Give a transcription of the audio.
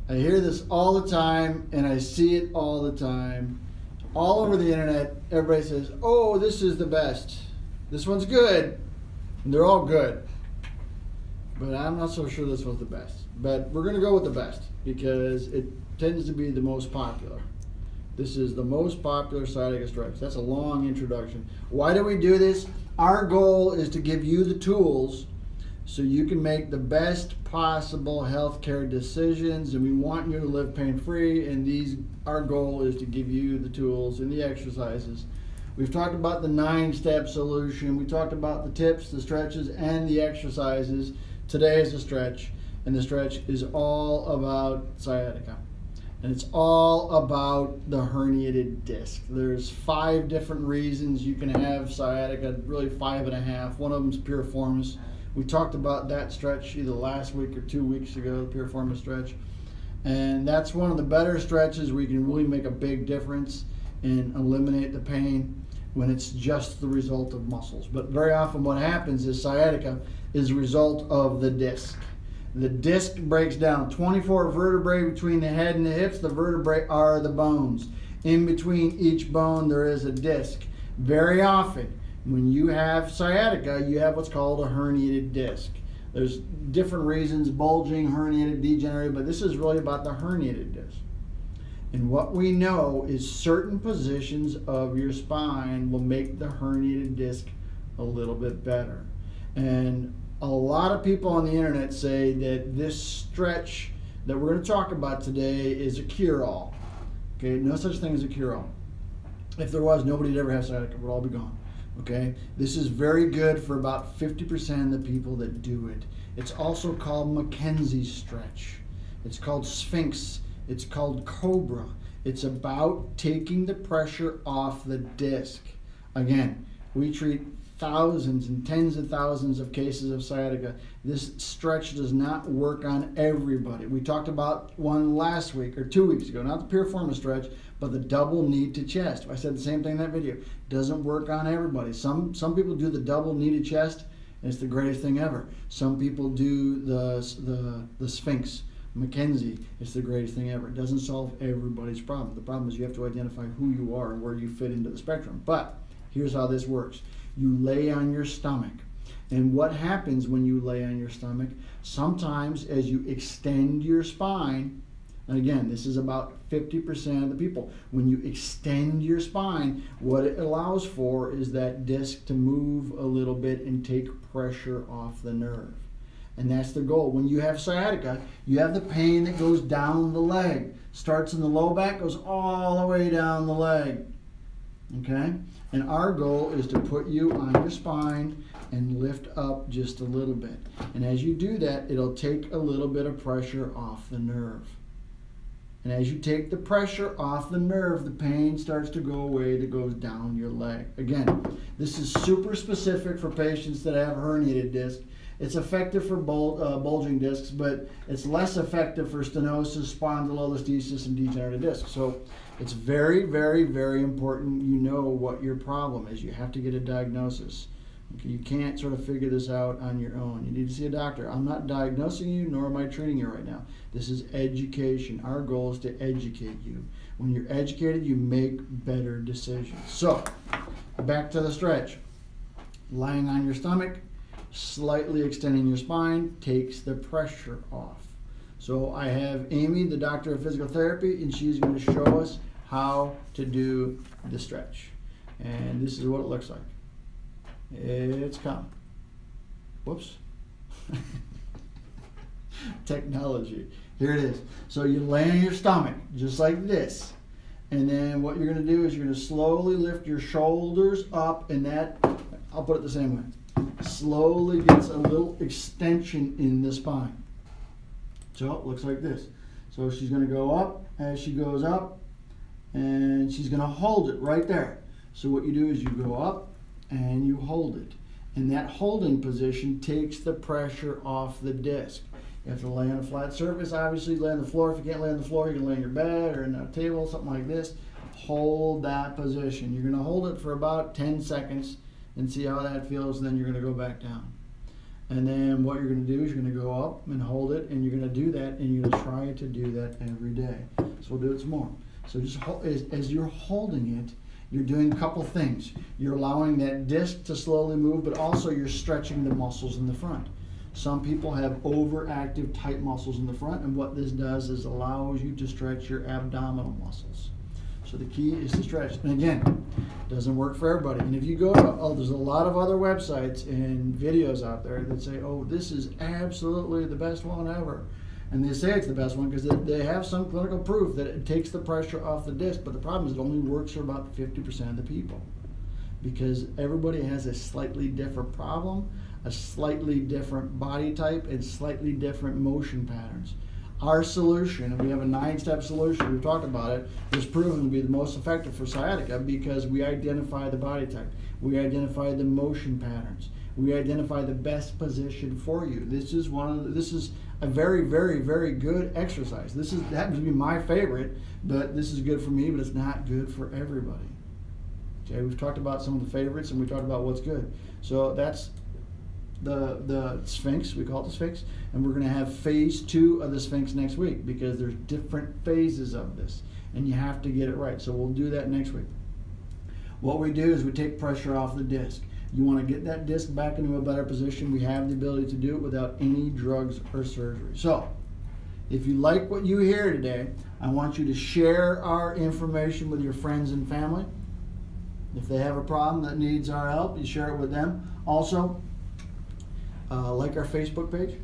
I hear this all the time, and I see it all the time. All over the internet, everybody says, oh, this is the best. This one's good. And they're all good. But I'm not so sure this one's the best. But we're going to go with the best because it tends to be the most popular. This is the most popular sciatica stretch. That's a long introduction. Why do we do this? Our goal is to give you the tools so you can make the best possible healthcare decisions, and we want you to live pain-free, and our goal is to give you the tools and the exercises. We've talked about the 9-step solution. We talked about the tips, the stretches, and the exercises. Today is a stretch, and the stretch is all about sciatica. And it's all about the herniated disc. There's 5 different reasons you can have sciatica, really 5.5. One of them is piriformis. We talked about that stretch either last week or 2 weeks ago, the piriformis stretch. And that's one of the better stretches where you can really make a big difference and eliminate the pain when it's just the result of muscles. But very often what happens is sciatica is a result of the disc. The disc breaks down 24 vertebrae between the head and the hips. The vertebrae are the bones. In between each bone there is a disc. Very often when you have sciatica, you have what's called a herniated disc. There's different reasons, bulging, herniated, degenerated, but this is really about the herniated disc. And what we know is certain positions of your spine will make the herniated disc a little bit better. And a lot of people on the internet say that this stretch that we're going to talk about today is a cure-all. Okay, no such thing as a cure-all. If there was, nobody would ever have sciatica. It would all be gone. Okay, this is very good for about 50% of the people that do it. It's also called Mackenzie's stretch. It's called Sphinx. It's called Cobra. It's about taking the pressure off the disc. Again, we treat thousands and tens of thousands of cases of sciatica. This stretch does not work on everybody. We talked about one last week or 2 weeks ago, not the piriformis stretch, but the double knee to chest. I said the same thing in that video. Doesn't work on everybody. Some people do the double knee to chest, and it's the greatest thing ever. Some people do the Sphinx, Mackenzie. It's the greatest thing ever. It doesn't solve everybody's problem. The problem is you have to identify who you are and where you fit into the spectrum. But here's how this works. You lay on your stomach. And what happens when you lay on your stomach? Sometimes as you extend your spine, and again, this is about 50% of the people. When you extend your spine, what it allows for is that disc to move a little bit and take pressure off the nerve. And that's the goal. When you have sciatica, you have the pain that goes down the leg. Starts in the low back, goes all the way down the leg. Okay? And our goal is to put you on your spine and lift up just a little bit. And as you do that, it'll take a little bit of pressure off the nerve. And as you take the pressure off the nerve, the pain starts to go away that goes down your leg. Again, this is super specific for patients that have herniated disc. It's effective for bulging discs, but it's less effective for stenosis, spondylolisthesis, and degenerative disc. So it's very, very, very important you know what your problem is. You have to get a diagnosis. Okay, you can't sort of figure this out on your own. You need to see a doctor. I'm not diagnosing you, nor am I treating you right now. This is education. Our goal is to educate you. When you're educated, you make better decisions. So, back to the stretch. Lying on your stomach, slightly extending your spine takes the pressure off. So I have Amy, the doctor of physical therapy, and she's going to show us how to do the stretch. And this is what it looks like. It's come. Whoops. Technology. Here it is. So you lay on your stomach, just like this. And then what you're going to do is you're going to slowly lift your shoulders up, and that, I'll put it the same way, slowly gets a little extension in the spine. So it looks like this. So she's going to go up as she goes up, and she's going to hold it right there. So what you do is you go up and you hold it. And that holding position takes the pressure off the disc. You have to lay on a flat surface. Obviously, lay on the floor. If you can't lay on the floor, you can lay on your bed or in a table, something like this. Hold that position. You're going to hold it for about 10 seconds and see how that feels, and then you're going to go back down. And then what you're going to do is you're going to go up and hold it, and you're going to do that, and you're going to try to do that every day. So we'll do it some more. So just as you're holding it, you're doing a couple things. You're allowing that disc to slowly move, but also you're stretching the muscles in the front. Some people have overactive tight muscles in the front, and what this does is allows you to stretch your abdominal muscles. So the key is to stretch. And again, it doesn't work for everybody. And if you go to, there's a lot of other websites and videos out there that say, oh, this is absolutely the best one ever. And they say it's the best one because they have some clinical proof that it takes the pressure off the disc. But the problem is it only works for about 50% of the people, because everybody has a slightly different problem, a slightly different body type, and slightly different motion patterns. Our solution, and we have a 9-step solution, we've talked about it, is proven to be the most effective for sciatica because we identify the body type, we identify the motion patterns, we identify the best position for you. This is a very, very, very good exercise. This happens to be my favorite, but this is good for me, but it's not good for everybody. Okay, we've talked about some of the favorites and we talked about what's good. So that's the Sphinx, we call it the Sphinx, and we're going to have phase 2 of the Sphinx next week because there's different phases of this and you have to get it right. So we'll do that next week. What we do is we take pressure off the disc. You want to get that disc back into a better position. We have the ability to do it without any drugs or surgery. So if you like what you hear today, I want you to share our information with your friends and family. If they have a problem that needs our help, you share it with them. Also, like our Facebook page,